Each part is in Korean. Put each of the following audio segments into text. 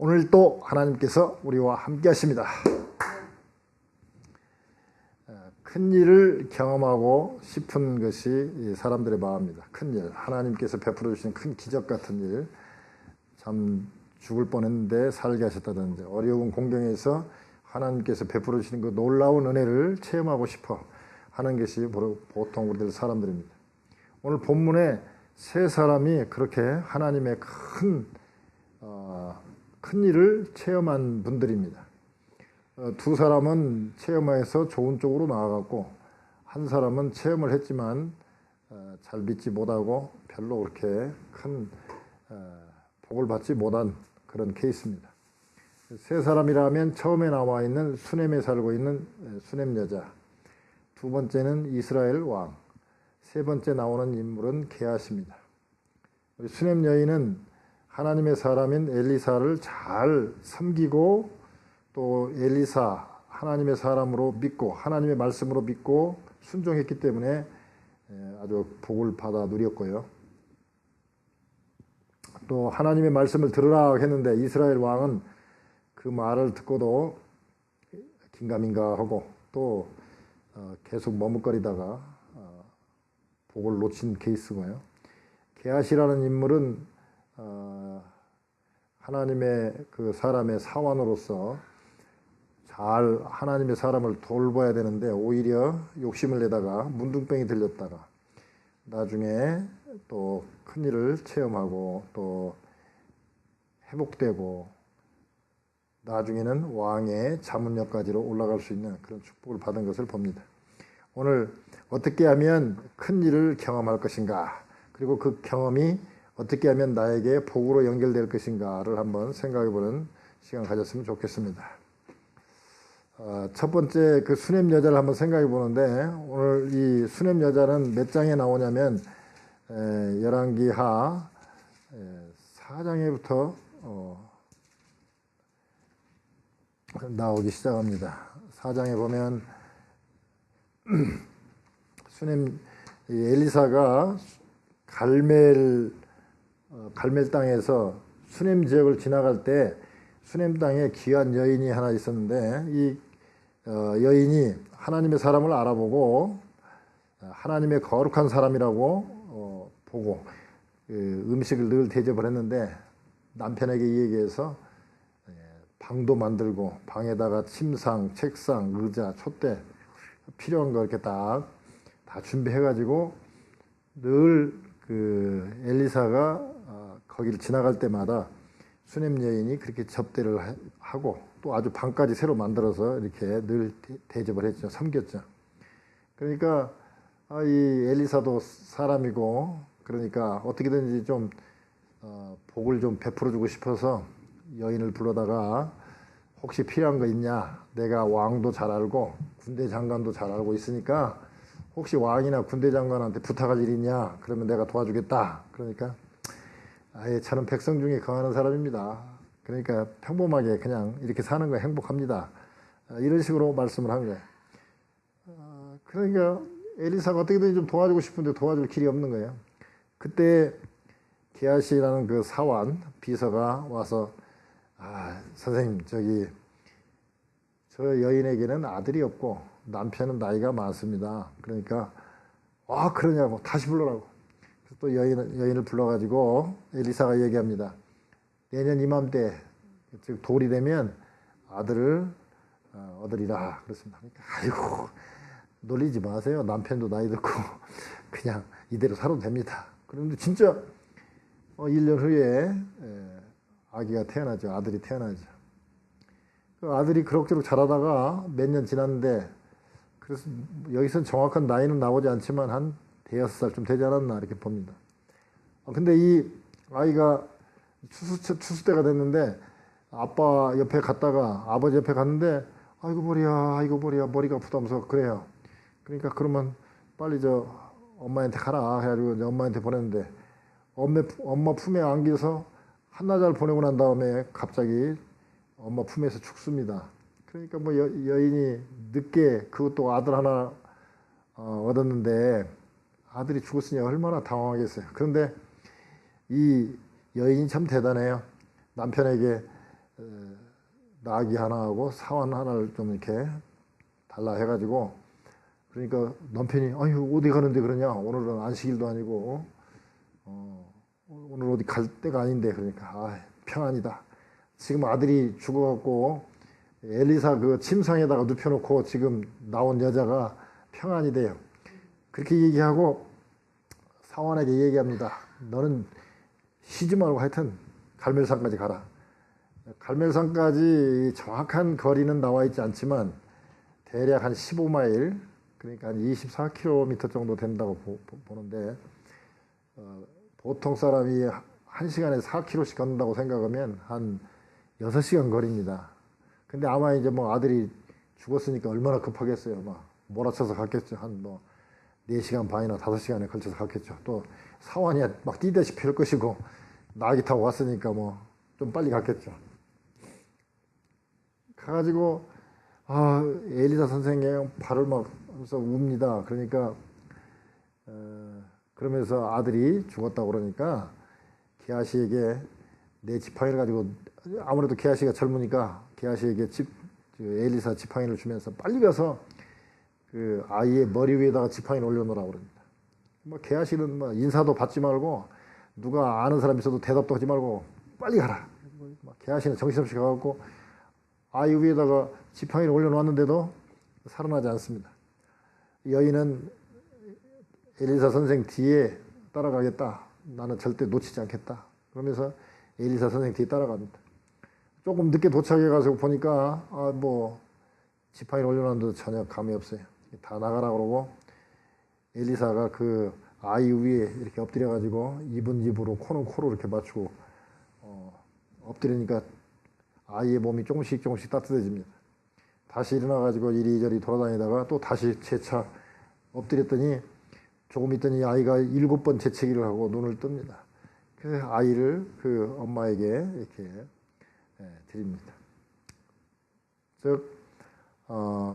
오늘 또 하나님께서 우리와 함께 하십니다. 큰 일을 경험하고 싶은 것이 사람들의 마음입니다. 큰 일, 하나님께서 베풀어 주신 큰 기적 같은 일, 참 죽을 뻔했는데 살게 하셨다든지, 어려운 공경에서 하나님께서 베풀어 주시는 그 놀라운 은혜를 체험하고 싶어 하는 것이 보통 우리들 사람들입니다. 오늘 본문에 세 사람이 그렇게 하나님의 큰 일을 체험한 분들입니다. 두 사람은 체험해서 좋은 쪽으로 나아갔고, 한 사람은 체험을 했지만 잘 믿지 못하고 별로 그렇게 큰 복을 받지 못한 그런 케이스입니다. 세 사람이라면 처음에 나와 있는 수넴에 살고 있는 수넴 여자, 두 번째는 이스라엘 왕, 세 번째 나오는 인물은 게하시입니다. 우리 수넴 여인은 하나님의 사람인 엘리사를 잘 섬기고, 또 엘리사 하나님의 사람으로 믿고 하나님의 말씀으로 믿고 순종했기 때문에 아주 복을 받아 누렸고요. 또 하나님의 말씀을 들으라 했는데 이스라엘 왕은 그 말을 듣고도 긴가민가 하고 또 계속 머뭇거리다가 복을 놓친 케이스고요. 게하시라는 인물은 하나님의 그 사람의 사원으로서 잘 하나님의 사람을 돌봐야 되는데 오히려 욕심을 내다가 문둥병이 들렸다가 나중에 또 큰일을 체험하고 또 회복되고 나중에는 왕의 자문역까지로 올라갈 수 있는 그런 축복을 받은 것을 봅니다. 오늘 어떻게 하면 큰일을 경험할 것인가, 그리고 그 경험이 어떻게 하면 나에게 복으로 연결될 것인가를 한번 생각해보는 시간 가졌으면 좋겠습니다. 첫 번째 그 수넴 여자를 한번 생각해 보는데, 오늘 이 수넴 여자는 몇 장에 나오냐면 열왕기하 4장에부터 나오기 시작합니다. 4장에 보면 수넴 엘리사가 갈멜 땅에서 수넴 지역을 지나갈 때 수넴 땅에 귀한 여인이 하나 있었는데, 이 여인이 하나님의 사람을 알아보고 하나님의 거룩한 사람이라고 보고 음식을 늘 대접을 했는데, 남편에게 이 얘기해서 방도 만들고 방에다가 침상, 책상, 의자, 촛대 필요한 거 이렇게 다 준비해가지고 늘 그 엘리사가 거기를 지나갈 때마다 수넴 여인이 그렇게 접대를 하고 또 아주 방까지 새로 만들어서 이렇게 늘 대접을 했죠. 섬겼죠. 그러니까 이 엘리사도 사람이고, 그러니까 어떻게든지 좀 복을 좀 베풀어 주고 싶어서 여인을 불러다가 혹시 필요한 거 있냐, 내가 왕도 잘 알고 군대 장관도 잘 알고 있으니까 혹시 왕이나 군대 장관한테 부탁할 일 있냐, 그러면 내가 도와주겠다. 그러니까 아예 저는 백성 중에 거하는 사람입니다. 그러니까 평범하게 그냥 이렇게 사는 거 행복합니다. 이런 식으로 말씀을 한 거예요. 그러니까 엘리사가 어떻게든 좀 도와주고 싶은데 도와줄 길이 없는 거예요. 그때 게하시라는 그 사원 비서가 와서, 선생님, 저 여인에게는 아들이 없고 남편은 나이가 많습니다. 그러니까 그러냐고 다시 불러라고. 또 여인을 불러가지고 엘리사가 얘기합니다. 내년 이맘때 즉 돌이 되면 아들을 얻으리라 그렇습니다. 그러니까 아이고 놀리지 마세요. 남편도 나이 듣고 그냥 이대로 살아도 됩니다. 그런데 진짜 1년 후에 아기가 태어나죠. 아들이 태어나죠. 그 아들이 그럭저럭 자라다가 몇 년 지났는데, 그래서 여기서는 정확한 나이는 나오지 않지만 한 대여섯 살쯤 되지 않았나 이렇게 봅니다. 근데 이 아이가 추수 때가 됐는데 아빠 옆에 갔다가 아버지 옆에 갔는데 아이고 머리야 머리가 아프다면서 그래요. 그러니까 그러면 빨리 엄마한테 가라 해가지고 엄마한테 보냈는데 엄마 품에 안겨서 한나절 보내고 난 다음에 갑자기 엄마 품에서 죽습니다. 그러니까 뭐 여인이 늦게 그것도 아들 하나 얻었는데 아들이 죽었으니 얼마나 당황하겠어요. 그런데 이 여인이 참 대단해요. 남편에게 나귀 하나하고 사원 하나를 좀 이렇게 달라 해가지고, 그러니까 남편이 아유 어디 가는데 그러냐, 오늘은 안식일도 아니고 오늘 어디 갈 때가 아닌데, 그러니까 아 평안이다. 지금 아들이 죽어갖고 엘리사 그 침상에다가 눕혀놓고 지금 나온 여자가 평안이 돼요. 그렇게 얘기하고 사원에게 얘기합니다. 너는 쉬지 말고 하여튼 갈멜산까지 가라. 갈멜산까지 정확한 거리는 나와 있지 않지만 대략 한 15마일, 그러니까 한 24km 정도 된다고 보는데, 보통 사람이 1시간에 4km씩 걷는다고 생각하면 한 6시간 거리입니다. 근데 아마 이제 뭐 아들이 죽었으니까 얼마나 급하겠어요. 막 몰아쳐서 갔겠죠. 한 뭐 4시간 반이나 5시간에 걸쳐서 갔겠죠. 또 사원이 막 뛰다시피 할 것이고, 나귀 타고 왔으니까 뭐 좀 빨리 갔겠죠. 가가지고 엘리사 선생님 발을 막 하면서 웁니다. 그러니까 그러면서 아들이 죽었다고 그러니까 게하시에게 내 지팡이를 가지고, 아무래도 게하시가 젊으니까 게하시에게 엘리사 지팡이를 주면서 빨리 가서 그 아이의 머리 위에다가 지팡이를 올려놓으라고 그럽니다. 뭐 게하시는 뭐 인사도 받지 말고 누가 아는 사람 있어도 대답도 하지 말고 빨리 가라. 게하시는 정신없이 가갖고 아이 위에다가 지팡이를 올려놓았는데도 살아나지 않습니다. 여인은 엘리사 선생 뒤에 따라가겠다. 나는 절대 놓치지 않겠다. 그러면서 엘리사 선생 뒤에 따라갑니다. 조금 늦게 도착해 가서 보니까 뭐 지팡이를 올려놨는데도 전혀 감이 없어요. 다 나가라 그러고 엘리사가 그 아이 위에 이렇게 엎드려 가지고 입은 입으로 코는 코로 이렇게 맞추고 엎드리니까 아이의 몸이 조금씩 따뜻해집니다. 다시 일어나 가지고 이리저리 돌아다니다가 또 다시 재차 엎드렸더니 조금 있더니 아이가 7번 재채기를 하고 눈을 뜹니다. 그래서 아이를 그 엄마에게 이렇게 드립니다.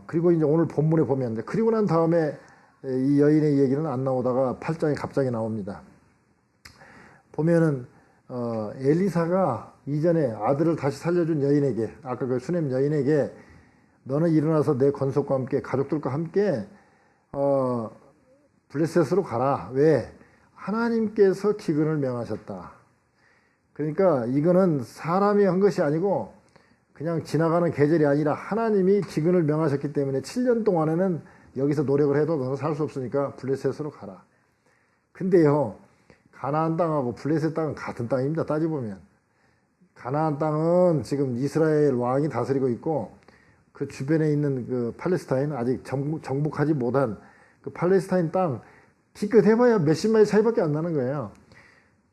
그리고 이제 오늘 본문에 보면, 그리고 난 다음에 이 여인의 얘기는 안 나오다가 8장에 갑자기 나옵니다. 보면은 엘리사가 이전에 아들을 다시 살려준 여인에게, 아까 그 수넴 여인에게 너는 일어나서 내 건속과 함께 가족들과 함께 블레셋으로 가라. 왜? 하나님께서 기근을 명하셨다. 그러니까 이거는 사람이 한 것이 아니고 그냥 지나가는 계절이 아니라 하나님이 기근을 명하셨기 때문에 7년 동안에는 여기서 노력을 해도 너는 살 수 없으니까 블레셋으로 가라. 근데요, 가나안 땅하고 블레셋 땅은 같은 땅입니다. 따져보면 가나안 땅은 지금 이스라엘 왕이 다스리고 있고, 그 주변에 있는 그 팔레스타인, 아직 정복하지 못한 그 팔레스타인 땅 기껏 해봐야 몇십 마일 차이밖에 안 나는 거예요.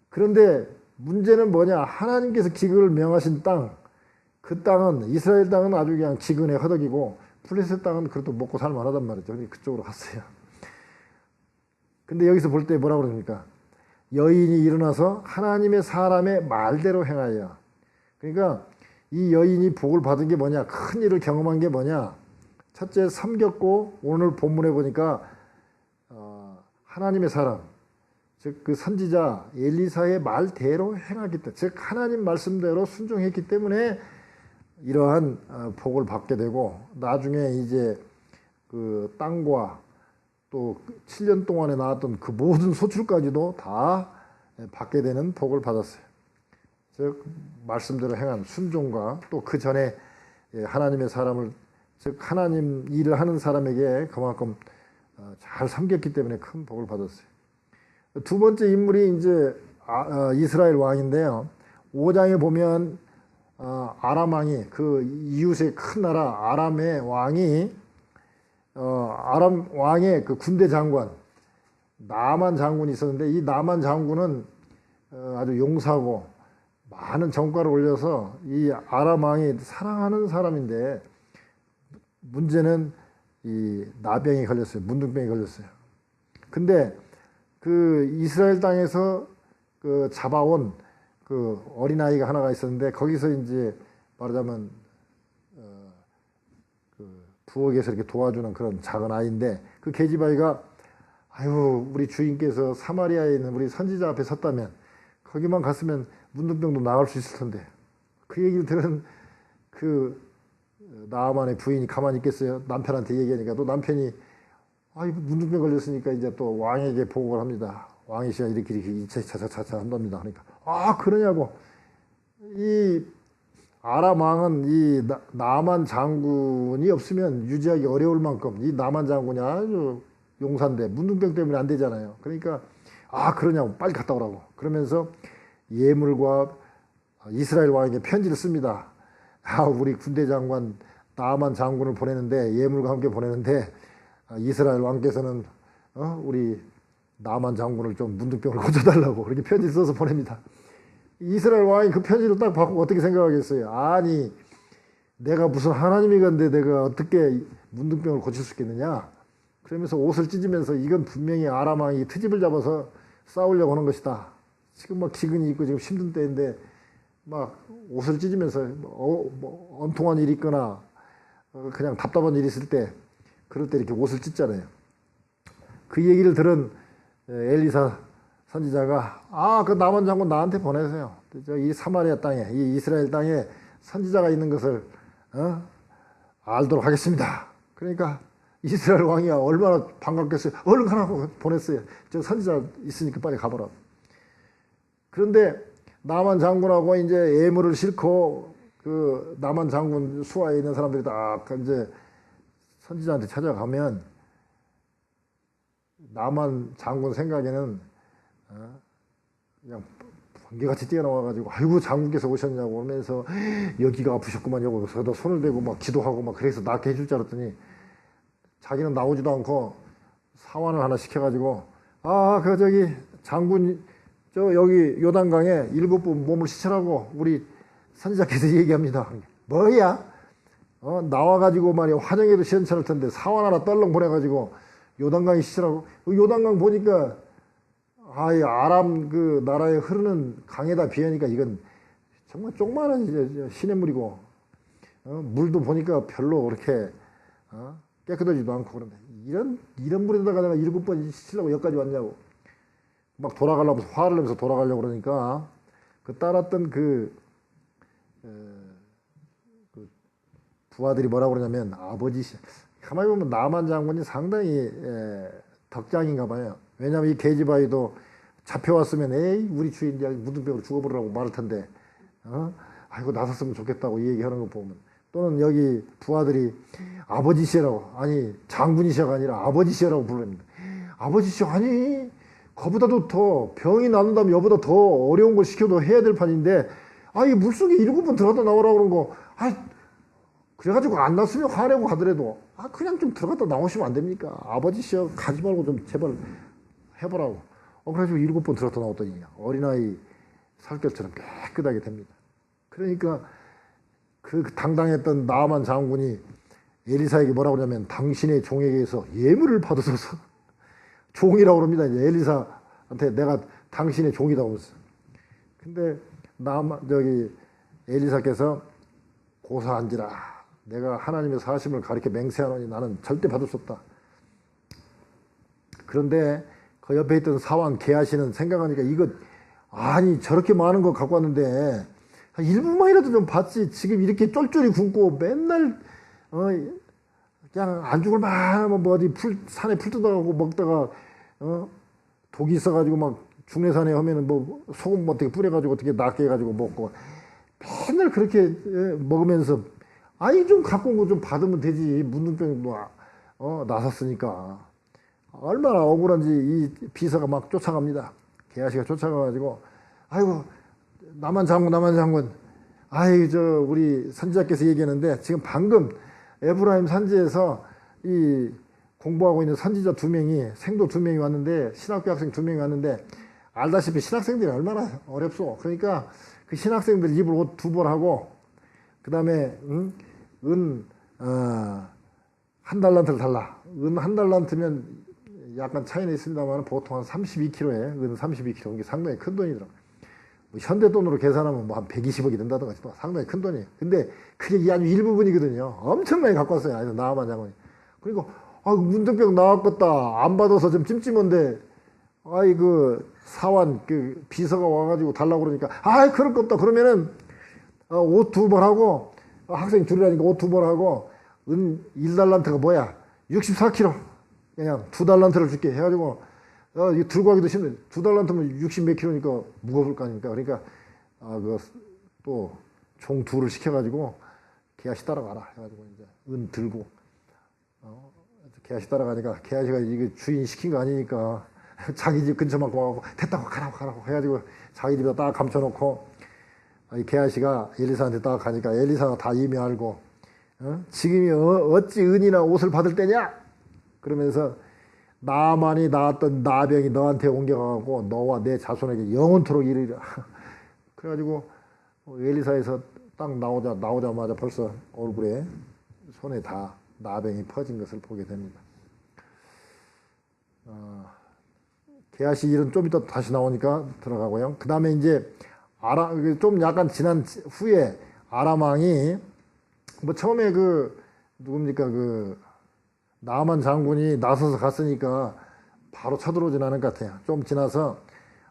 그런데 문제는 뭐냐, 하나님께서 기근을 명하신 땅, 그 땅은, 이스라엘 땅은 아주 그냥 기근에 허덕이고 블레셋 땅은 그래도 먹고 살만하단 말이죠. 그러니까 그쪽으로 갔어요. 근데 여기서 볼 때 뭐라고 그럽니까? 여인이 일어나서 하나님의 사람의 말대로 행하여. 그러니까 이 여인이 복을 받은 게 뭐냐, 큰 일을 경험한 게 뭐냐, 첫째 섬겼고, 오늘 본문에 보니까 하나님의 사람, 즉 그 선지자 엘리사의 말대로 행하기 때문에, 즉 하나님 말씀대로 순종했기 때문에 이러한 복을 받게 되고, 나중에 이제 그 땅과 또 7년 동안에 나왔던 그 모든 소출까지도 다 받게 되는 복을 받았어요. 즉 말씀대로 행한 순종과, 또 그 전에 하나님의 사람을, 즉 하나님 일을 하는 사람에게 그만큼 잘 섬겼기 때문에 큰 복을 받았어요. 두 번째 인물이 이제 이스라엘 왕인데요. 5장에 보면 아람 왕이, 그 이웃의 큰 나라 아람의 왕이, 아람 왕의 그 군대 장관 나만 장군이 있었는데, 이 나만 장군은 아주 용사고 많은 정과를 올려서 이 아람 왕이 사랑하는 사람인데, 문제는 이 나병이 걸렸어요. 문둥병이 걸렸어요. 근데 그 이스라엘 땅에서 그 잡아온 그 어린아이가 하나가 있었는데, 거기서 이제 말하자면 그 부엌에서 이렇게 도와주는 그런 작은 아이인데, 그 계집아이가 아유, 우리 주인께서 사마리아에 있는 우리 선지자 앞에 섰다면 거기만 갔으면 문둥병도 나을 수 있을 텐데, 그 얘기를 들은 그 나아만의 부인이 가만히 있겠어요? 남편한테 얘기하니까 또 남편이 문둥병 걸렸으니까 이제 또 왕에게 보고를 합니다. 왕이 씨가 이렇게 이차차차차 한답니다. 그러니까 그러냐고. 이 아람 왕은 이 나만 장군이 없으면 유지하기 어려울 만큼 이 나만 장군이 아주 용사인데 문둥병 때문에 안 되잖아요. 그러니까 그러냐고 빨리 갔다 오라고. 그러면서 예물과 이스라엘 왕에게 편지를 씁니다. 우리 군대 장관 나만 장군을 보내는데 예물과 함께 보내는데 이스라엘 왕께서는 우리 나만 장군을 좀 문둥병을 고쳐달라고 그렇게 편지를 써서 보냅니다. 이스라엘 왕이 그 편지를 딱 받고 어떻게 생각하겠어요? 아니 내가 무슨 하나님이건데 내가 어떻게 문둥병을 고칠 수 있겠느냐? 그러면서 옷을 찢으면서 이건 분명히 아람 왕이 트집을 잡아서 싸우려고 하는 것이다. 지금 막 기근이 있고 지금 힘든 때인데 막 옷을 찢으면서 엄통한 일이 있거나 그냥 답답한 일이 있을 때 그럴 때 이렇게 옷을 찢잖아요. 그 얘기를 들은 엘리사 선지자가 그 나만 장군 나한테 보내세요. 이 사마리아 땅에 이 이스라엘 땅에 선지자가 있는 것을 알도록 하겠습니다. 그러니까 이스라엘 왕이 얼마나 반갑겠어요. 얼른 가라고 보냈어요. 저 선지자 있으니까 빨리 가보라고. 그런데 나만 장군하고 이제 예물을 싣고 그 나만 장군 수하에 있는 사람들이 다 이제 선지자한테 찾아가면 나만 장군 생각에는 그냥 번개같이 뛰어나와가지고 아이고 장군께서 오셨냐고 하면서 여기가 아프셨구만요. 그래서 손을 대고 막 기도하고 막 그래서 낫게 해줄 줄 알았더니 자기는 나오지도 않고 사환을 하나 시켜가지고 저기 장군 여기 요단강에 7번 몸을 씻으라고 우리 선지자께서 얘기합니다. 뭐야? 나와가지고 말이야 화정에도 시원찮을 텐데 사환 하나 떨렁 보내가지고 요단강에 씻으라고. 요단강 보니까 아람 그 나라에 흐르는 강에다 비하니까 이건 정말 조그마한 시냇물이고 물도 보니까 별로 그렇게 깨끗하지도 않고 그런데 이런 물에다가 내가 7번 씻으려고 여기까지 왔냐고 막 돌아가려고 화를 내면서 돌아가려고 그러니까 그 따랐던 그 부하들이 뭐라고 그러냐면 아버지 가만히 보면 나만 장군이 상당히 덕장인가 봐요. 왜냐하면 이 계집아이도 잡혀왔으면 에이 우리 주인 문둥병으로 죽어버리라고 말할 텐데 아이고 나섰으면 좋겠다고 이 얘기하는 거 보면 또는 여기 부하들이 아버지시라고 아니 장군이시가 아니라 아버지시라고 부릅니다. 아버지시 아니 그보다도 더 병이 낫는다면 여보다 더 어려운 걸 시켜도 해야 될 판인데 이 물속에 7번 들어갔다 나오라고 그런 거 그래가지고 안 났으면 화내고 가더라도 그냥 좀 들어갔다 나오시면 안 됩니까? 아버지시여 가지 말고 좀 제발 해보라고. 그래가지고 7번 들어갔다 나왔더니 어린아이 살결처럼 깨끗하게 됩니다. 그러니까 그 당당했던 나만 장군이 엘리사에게 뭐라고 그러냐면 당신의 종에게서 예물을 받으소서. 종이라고 그럽니다. 이제 엘리사한테 내가 당신의 종이라고 그랬어. 근데 엘리사께서 고사한지라 내가 하나님의 사심을 가리켜 맹세하노니 나는 절대 받을 수 없다. 그런데 그 옆에 있던 사왕 게하시는 생각하니까 이거 저렇게 많은 거 갖고 왔는데 일부만이라도 좀 받지. 지금 이렇게 쫄쫄이 굶고 맨날 그냥 안 죽을 만하면 뭐 어디 산에 풀 뜯어가고 먹다가 독이 있어가지고 막 중내산에 하면은 뭐 소금 어떻게 뿌려가지고 어떻게 낫게 해가지고 먹고 맨날 그렇게 먹으면서 좀 갖고 온 거 좀 받으면 되지. 문둥병 나섰으니까 얼마나 억울한지 이 비서가 막 쫓아갑니다. 게하시가 쫓아가가지고 아이고 나만 장군 우리 선지자께서 얘기하는데 지금 방금 에브라임 산지에서 이 공부하고 있는 선지자 2명이 생도 2명이 왔는데 신학교 학생 2명이 왔는데 알다시피 신학생들이 얼마나 어렵소. 그러니까 그 신학생들 입을 옷 2벌 하고 그 다음에 은 1달란트를 달라. 은 1달란트면 약간 차이는 있습니다만 보통 한 32kg에 은 32kg. 이게 상당히 큰 돈이더라고. 현대 돈으로 계산하면 뭐 한 120억이 된다든가 상당히 큰 돈이에요. 근데 그게 아주 일부분이거든요. 엄청나게 갖고 왔어요. 나아만 장군이. 그리고 문둥병 나왔겠다. 안 받아서 좀 찜찜한데 그 사환 그 비서가 와가지고 달라고 그러니까 그럴 거 없다. 그러면은 옷 2벌 하고 학생 둘이라니까 옷 2벌 하고 은 1달란트가 뭐야? 64kg. 그냥 2달란트를 줄게 해가지고 이거 들고 가기도 힘들어. 2달란트면 60 몇 킬로니까 무거울 거 아닙니까? 그러니까 또 종 2를 시켜가지고 개아시 따라가라 해가지고 이제 은 들고 개아시 따라가니까 개아시가 이게 주인 시킨 거 아니니까 자기 집 근처만 와갖고 됐다고 가라고 해가지고 자기 집에다 딱 감춰놓고 이 개아시가 엘리사한테 딱 가니까 엘리사가 다 이미 알고 지금이 어찌 은이나 옷을 받을 때냐? 그러면서 나만이 낳았던 나병이 너한테 옮겨가고 너와 내 자손에게 영원토록 이르리라. 그래가지고 엘리사에서 딱 나오자마자 벌써 얼굴에 손에 다 나병이 퍼진 것을 보게 됩니다. 게하시 일은 좀 이따 다시 나오니까 들어가고요. 그 다음에 이제 좀 약간 지난 후에 아람 왕이 뭐 처음에 누굽니까 나아만 장군이 나서서 갔으니까 바로 쳐들어오진 않은 것 같아요. 좀 지나서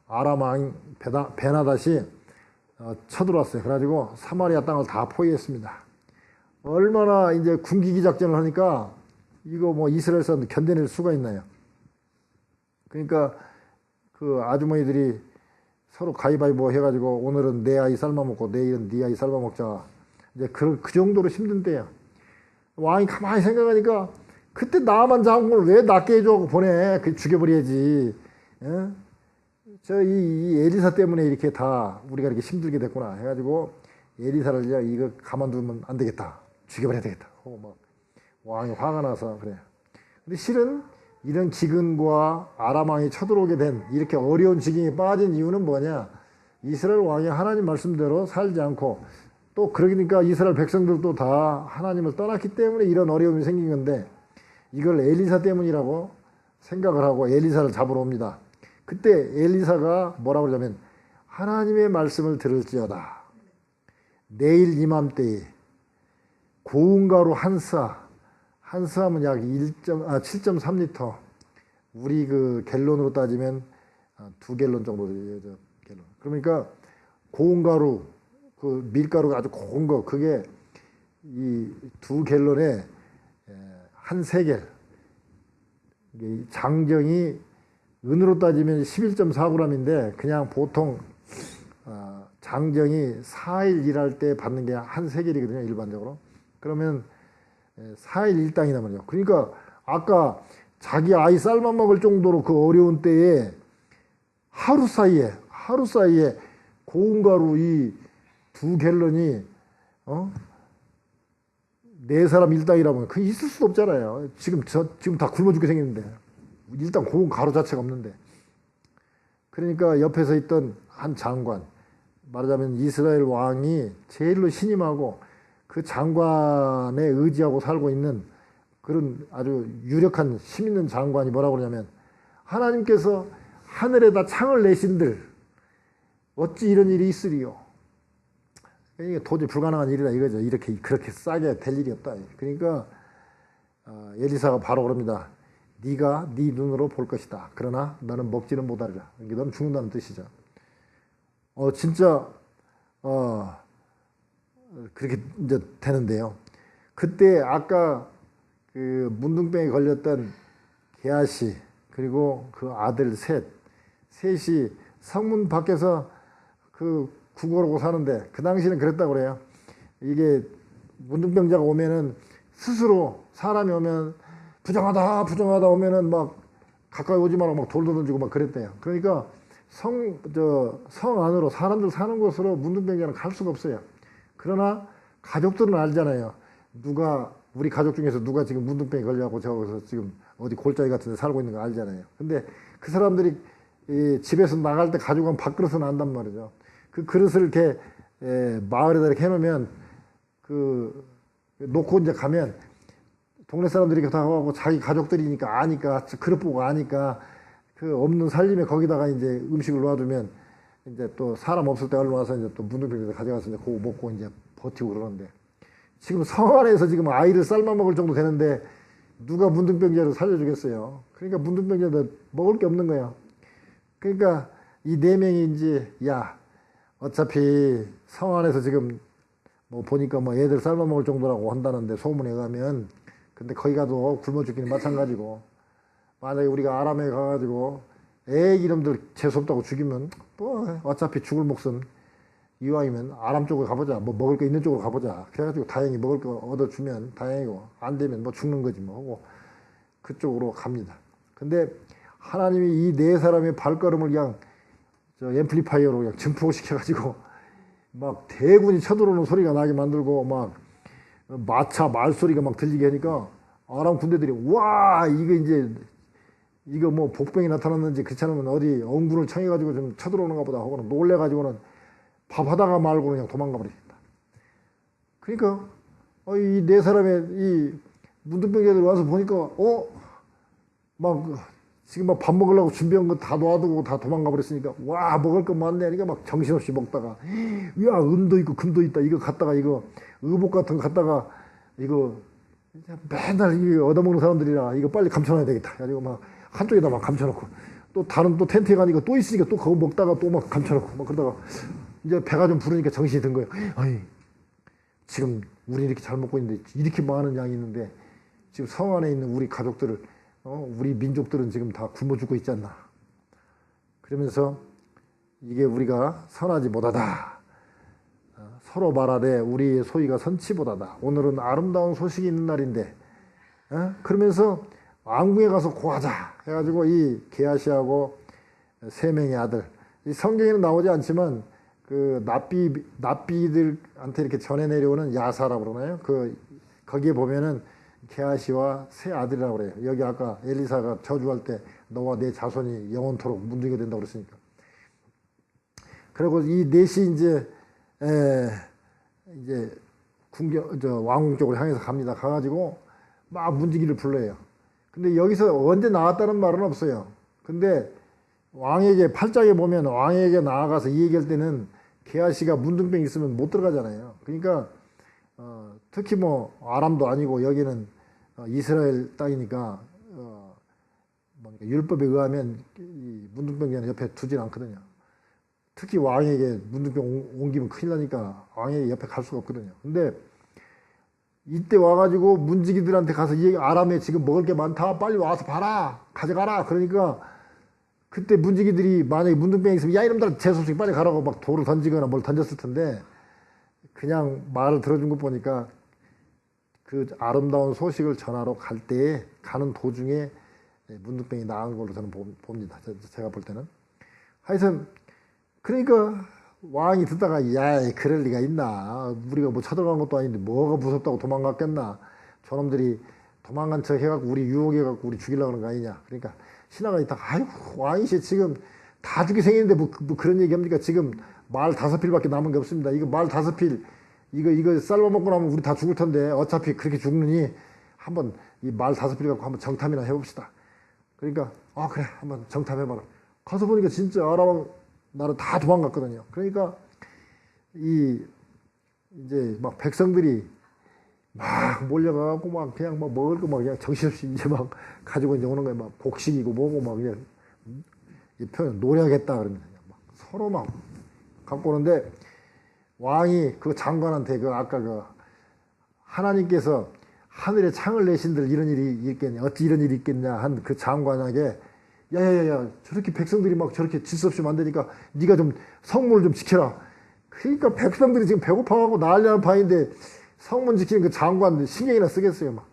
아람 왕 베나닷이 쳐들어왔어요. 그래가지고 사마리아 땅을 다 포위했습니다. 얼마나 이제 군기기 작전을 하니까 이거 뭐 이스라엘 사람들 견뎌낼 수가 있나요? 그러니까 그 아주머니들이 서로 가위바위보 해가지고 오늘은 내 아이 삶아먹고 내일은 네 아이 삶아먹자. 이제 그 정도로 힘든 때야. 왕이 가만히 생각하니까 그때 나만 장군을 왜 낫게 해줘 보내. 죽여버려야지. 이 엘리사 때문에 이렇게 다 우리가 이렇게 힘들게 됐구나 해가지고 엘리사를 이거 가만두면 안 되겠다. 죽여버려야 되겠다. 막 왕이 화가 나서 그래. 근데 실은 이런 기근과 아람 왕이 쳐들어오게 된 이렇게 어려운 지경에 빠진 이유는 뭐냐? 이스라엘 왕이 하나님 말씀대로 살지 않고 또 그러니까 이스라엘 백성들도 다 하나님을 떠났기 때문에 이런 어려움이 생긴 건데 이걸 엘리사 때문이라고 생각을 하고 엘리사를 잡으러 옵니다. 그때 엘리사가 뭐라고 그러냐면 하나님의 말씀을 들을지어다. 내일 이맘때에 고운 가루 한 스하면 약 7.3리터. 우리 갤론으로 따지면 2갤론 정도 돼요. 갤론. 그러니까 고운 가루, 밀가루가 아주 고운 거, 그게 이 2갤론에 한 3갤. 장정이 은으로 따지면 11.4g인데 그냥 보통 장정이 4일 일할 때 받는 게 한 3갤이거든요. 일반적으로. 그러면 4일 일당이란 말이에요. 그러니까 아까 자기 아이 삶아 먹을 정도로 그 어려운 때에 하루 사이에 고운 가루 이 2갤런이 4사람 일당이라면 그게 있을 수도 없잖아요. 지금 다 굶어 죽게 생겼는데 일단 고운 가루 자체가 없는데. 그러니까 옆에서 있던 한 장관, 말하자면 이스라엘 왕이 제일로 신임하고 그 장관에 의지하고 살고 있는 그런 아주 유력한 힘 있는 장관이 뭐라고 그러냐면 하나님께서 하늘에다 창을 내신들 어찌 이런 일이 있으리요. 이게 도저히 불가능한 일이라 이거죠. 그렇게 싸게 될 일이 없다. 그러니까 엘리사가 바로 그럽니다. 네가 네 눈으로 볼 것이다. 그러나 너는 먹지는 못하리라. 이게 너는 죽는다는 뜻이죠. 진짜 그렇게 이제 되는데요. 그때 아까 그 문둥병에 걸렸던 게하시 그리고 그 아들 셋이 성문 밖에서 구걸하고 사는데 그 당시는 그랬다고 그래요. 이게 문둥병자가 오면은 스스로 사람이 오면 부정하다 오면은 막 가까이 오지 말라고 막 돌도 던지고 막 그랬대요. 그러니까 성 안으로 사람들 사는 곳으로 문둥병자는 갈 수가 없어요. 그러나 가족들은 알잖아요. 우리 가족 중에서 누가 지금 문둥병에 걸려갖고 저기서 지금 어디 골짜기 같은 데 살고 있는 거 알잖아요. 근데 그 사람들이 집에서 나갈 때 가져간 밥그릇은 안단 말이죠. 그 그릇을 이렇게 마을에다 이렇게 해놓으면 놓고 이제 가면 동네 사람들이 다 하고 자기 가족들이니까 아니까 그릇 보고 아니까 그 없는 살림에 거기다가 이제 음식을 놓아두면 이제 또 사람 없을 때 얼른 와서 이제 또 문둥병에서 가져가서 이제 그거 먹고 이제 버티고 그러는데 지금 성 안에서 지금 아이를 삶아 먹을 정도 되는데 누가 문둥병자를 살려주겠어요. 그러니까 문둥병자들 먹을 게 없는 거예요. 그러니까 이 4명이 이제 어차피 성 안에서 지금 뭐 보니까 뭐 애들 삶아 먹을 정도라고 한다는데 소문에 의하면. 근데 거기 가도 굶어 죽기는 마찬가지고, 만약에 우리가 아람에 가가지고 애 이름들 재수없다고 죽이면 뭐 어차피 죽을 목숨, 이왕이면 아람 쪽으로 가보자, 뭐 먹을 거 있는 쪽으로 가보자, 그래가지고 다행히 먹을 거 얻어주면 다행이고, 안 되면 뭐 죽는 거지 뭐 하고 그쪽으로 갑니다. 근데 하나님이 이 네 사람의 발걸음을 그냥 저 앰플리파이어로 그냥 증폭 시켜가지고 막 대군이 쳐들어오는 소리가 나게 만들고, 막 마차 말소리가 막 들리게 하니까 아람 군대들이 와 이거 뭐 복병이 나타났는지 그렇지 않으면 어디 엄군을 청해가지고 좀 쳐들어오는가 보다 하고는 놀래가지고는 밥하다가 말고 그냥 도망가 버립니다. 그러니까 이 네 사람의 이 문둥병자들 와서 보니까 막 지금 막 밥 먹으려고 준비한 거 다 놔두고 다 도망가 버렸으니까, 와 먹을 거 많네 하니까 막 정신없이 먹다가, 야 은도 있고 금도 있다, 이거 갖다가 이거 의복 같은 거 갖다가 이거 맨날 이거 얻어먹는 사람들이라 이거 빨리 감춰놔야 되겠다. 그래가지고 막 한쪽에다 막 감춰놓고, 또 다른 또 텐트에 가니까 또 있으니까 또 그거 먹다가 또 막 감춰놓고 막 그러다가 이제 배가 좀 부르니까 정신이 든 거예요. 아니 지금 우리 이렇게 잘 먹고 있는데 이렇게 많은 양이 있는데 지금 성 안에 있는 우리 가족들을 우리 민족들은 지금 다 굶어 죽고 있지 않나. 그러면서 이게 우리가 선하지 못하다. 서로 말하되 우리의 소위가 선치 못하다. 오늘은 아름다운 소식이 있는 날인데, 그러면서 왕궁에 가서 고하자 해가지고 이 게하시하고 세 명의 아들, 이 성경에는 나오지 않지만 그 납비들한테 이렇게 전해 내려오는 야사라고 그러나요? 거기에 보면은 게하시와 세 아들이라고 그래요. 여기 아까 엘리사가 저주할 때 너와 내 자손이 영원토록 문둥이가 된다고 그랬으니까. 그리고 이 넷이 이제 왕궁 쪽으로 향해서 갑니다. 가가지고 막 문지기를 불러요. 근데 여기서 언제 나왔다는 말은 없어요. 근데 왕에게 8장에 보면 왕에게 나아가서 이 얘기할 때는 게하시가 문둥병 있으면 못 들어가잖아요. 그러니까 특히 뭐 아람도 아니고 여기는 이스라엘 땅이니까 뭐니까 율법에 의하면 이 문둥병자는 옆에 두질 않거든요. 특히 왕에게 문둥병 옮기면 큰일 나니까 왕에게 옆에 갈 수가 없거든요. 근데 이때 와가지고 문지기들한테 가서 이 아람에 지금 먹을 게 많다, 빨리 와서 봐라, 가져가라. 그러니까 그때 문지기들이 만약에 문둥병이 있으면 야 이놈들아 재수없이 빨리 가라고 막 돌을 던지거나 뭘 던졌을 텐데, 그냥 말을 들어준 거 보니까 그 아름다운 소식을 전하러 갈 때에 가는 도중에 문둥병이 나은 걸로 저는 봅니다. 제가 볼 때는. 하여튼 그러니까 왕이 듣다가 야 그럴 리가 있나, 우리가 뭐 쳐들어간 것도 아닌데 뭐가 무섭다고 도망갔겠나, 저놈들이 도망간 척 해갖고 우리 유혹해갖고 우리 죽이려고 하는 거 아니냐. 그러니까 신하가 있다가 아이고 왕이시 지금 다 죽이 생겼는데 뭐 그런 얘기합니까? 지금 말 5필밖에 남은 게 없습니다. 이거 말 5필 이거 삶아 먹고 나면 우리 다 죽을 텐데 어차피 그렇게 죽느니 한번 이 말 5필 갖고 한번 정탐이나 해봅시다. 그러니까 그래 한번 정탐해봐라. 가서 보니까 진짜 아람 나라 다 도망갔거든요. 그러니까 이제 막 백성들이 막 몰려가고 막 그냥 막 먹을 거 막 그냥 정신없이 이제 막 가지고 이제 오는 거예요. 막 곡식이고 뭐고 막 그냥 이 표현 노래하겠다 그러면서 막 서로 막 갖고 오는데, 왕이 그 장관한테 아까 하나님께서 하늘에 창을 내신들 이런 일이 있겠냐, 어찌 이런 일이 있겠냐 한 그 장관에게 야야야야 저렇게 백성들이 막 저렇게 질서 없이 만드니까 네가 좀 성문을 좀 지켜라. 그러니까 백성들이 지금 배고파하고 난리나는 바인데 성문 지키는 그 장관 신경이나 쓰겠어요. 막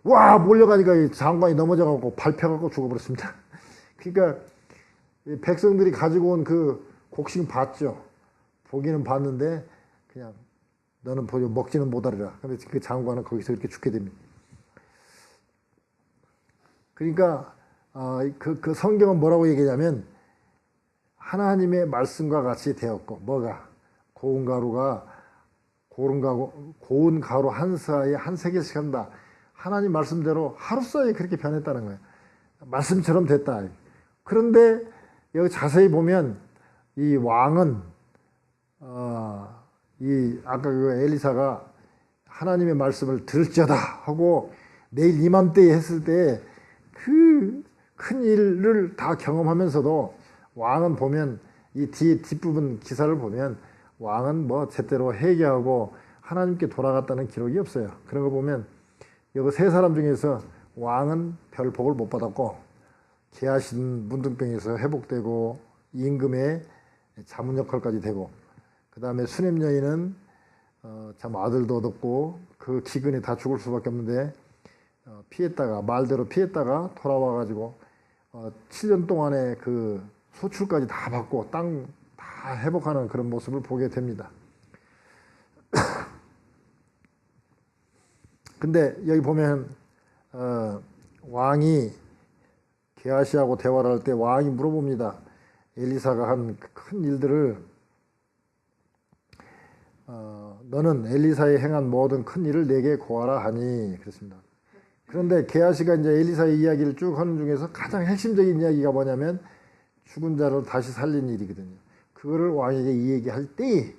와 몰려가니까 이 장관이 넘어져갖고 밟혀갖고 죽어버렸습니다. 그러니까 백성들이 가지고 온 그 곡식 봤죠. 보기는 봤는데 그냥 너는 보여 먹지는 못하리라. 근데 그 장관은 거기서 이렇게 죽게 됩니다. 그러니까 그 성경은 뭐라고 얘기하냐면 하나님의 말씀과 같이 되었고, 뭐가 고운 가루 한 사에 한 세겔씩 한다. 하나님 말씀대로 하루 사이에 그렇게 변했다는 거예요. 말씀처럼 됐다. 그런데 여기 자세히 보면 이 왕은 아까 그 엘리사가 하나님의 말씀을 들을지어다 하고 내일 이맘때에 했을 때 그 큰 일을 다 경험하면서도 왕은 보면 이 뒷부분 기사를 보면 왕은 뭐 제대로 회개하고 하나님께 돌아갔다는 기록이 없어요. 그런 거 보면 여기 세 사람 중에서 왕은 별 복을 못 받았고 게하시는 문둥병에서 회복되고 임금의 자문 역할까지 되고 그 다음에 수냄 여인은 참 아들도 얻었고 그 기근에 다 죽을 수밖에 없는데 피했다가 말대로 피했다가 돌아와 가지고 7년 동안의 그 소출까지 다 받고 땅 다 회복하는 그런 모습을 보게 됩니다. 근데 여기 보면 왕이 게하시하고 대화를 할 때 왕이 물어봅니다. 엘리사가 한 큰 일들을 너는 엘리사의 행한 모든 큰 일을 내게 고하라 하니 그랬습니다. 그런데 게하시가 이제 엘리사의 이야기를 쭉 하는 중에서 가장 핵심적인 이야기가 뭐냐면 죽은 자를 다시 살린 일이거든요. 그거를 왕에게 이 얘기할 때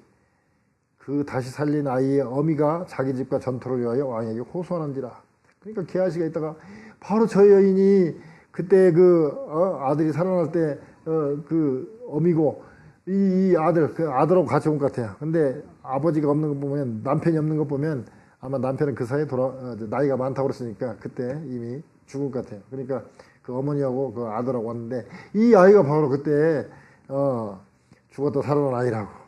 그 다시 살린 아이의 어미가 자기 집과 전토를 위하여 왕에게 호소하는지라. 그러니까 게하시가 있다가 바로 저 여인이 그때 아들이 살아날 때 그 어미고 이 아들 그 아들하고 같이 온 것 같아요. 근데 아버지가 없는 거 보면 남편이 없는 거 보면 아마 남편은 그 사이에 나이가 많다고 그랬으니까 그때 이미 죽은 것 같아요. 그러니까 그 어머니하고 그 아들하고 왔는데 이 아이가 바로 그때 죽었다 살아난 아이라고.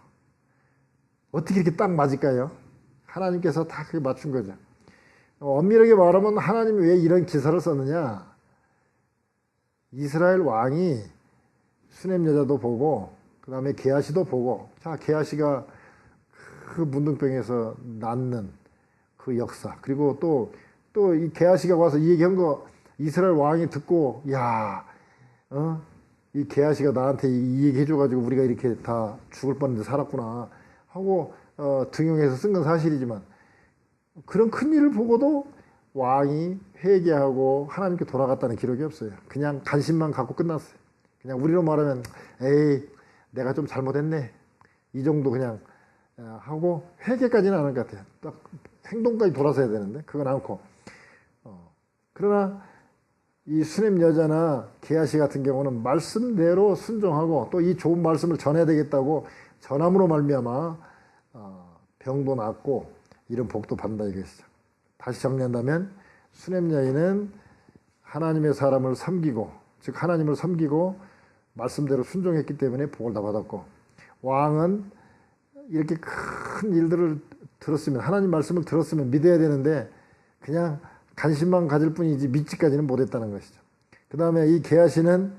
어떻게 이렇게 딱 맞을까요? 하나님께서 다 그렇게 맞춘 거죠. 엄밀하게 말하면 하나님이 왜 이런 기사를 썼느냐? 이스라엘 왕이 수냄 여자도 보고 그 다음에 게하시도 보고 자 게하시가 그 문둥병에서 낫는 그 역사 그리고 또 이 게하시가 와서 이 얘기한 거 이스라엘 왕이 듣고 이 게하시가 나한테 이 얘기 해줘가지고 우리가 이렇게 다 죽을 뻔했는데 살았구나 하고 등용해서 쓴 건 사실이지만 그런 큰 일을 보고도 왕이 회개하고 하나님께 돌아갔다는 기록이 없어요. 그냥 관심만 갖고 끝났어요. 그냥 우리로 말하면 에이 내가 좀 잘못했네 이 정도 그냥 하고 회개까지는 안 한 것 같아요. 딱 행동까지 돌아서야 되는데 그건 않고 그러나 이 수냄 여자나 게하시 같은 경우는 말씀대로 순종하고 또 이 좋은 말씀을 전해야 되겠다고 전함으로 말미암아 병도 낫고 이런 복도 받는다 이것이죠. 다시 정리한다면 수냄 여인은 하나님의 사람을 섬기고 즉 하나님을 섬기고 말씀대로 순종했기 때문에 복을 다 받았고 왕은 이렇게 큰 일들을 들었으면 하나님 말씀을 들었으면 믿어야 되는데 그냥 관심만 가질 뿐이지 믿지까지는 못했다는 것이죠. 그 다음에 이 게하시는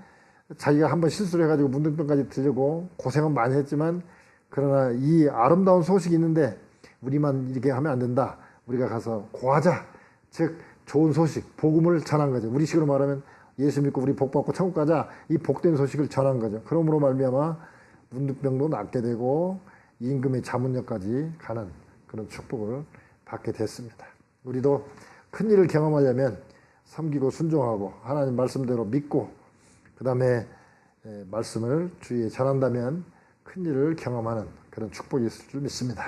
자기가 한번 실수를 해가지고 문둥병까지 들려고 고생은 많이 했지만 그러나 이 아름다운 소식이 있는데 우리만 이렇게 하면 안 된다. 우리가 가서 고하자. 즉 좋은 소식, 복음을 전한 거죠. 우리식으로 말하면 예수 믿고 우리 복 받고 천국 가자. 이 복된 소식을 전한 거죠. 그러므로 말미암아 문둥병도 낫게 되고 임금의 자문역까지 가는 그런 축복을 받게 됐습니다. 우리도 큰 일을 경험하려면 섬기고 순종하고 하나님 말씀대로 믿고 그 다음에 말씀을 주위에 전한다면 큰 일을 경험하는 그런 축복이 있을 줄 믿습니다.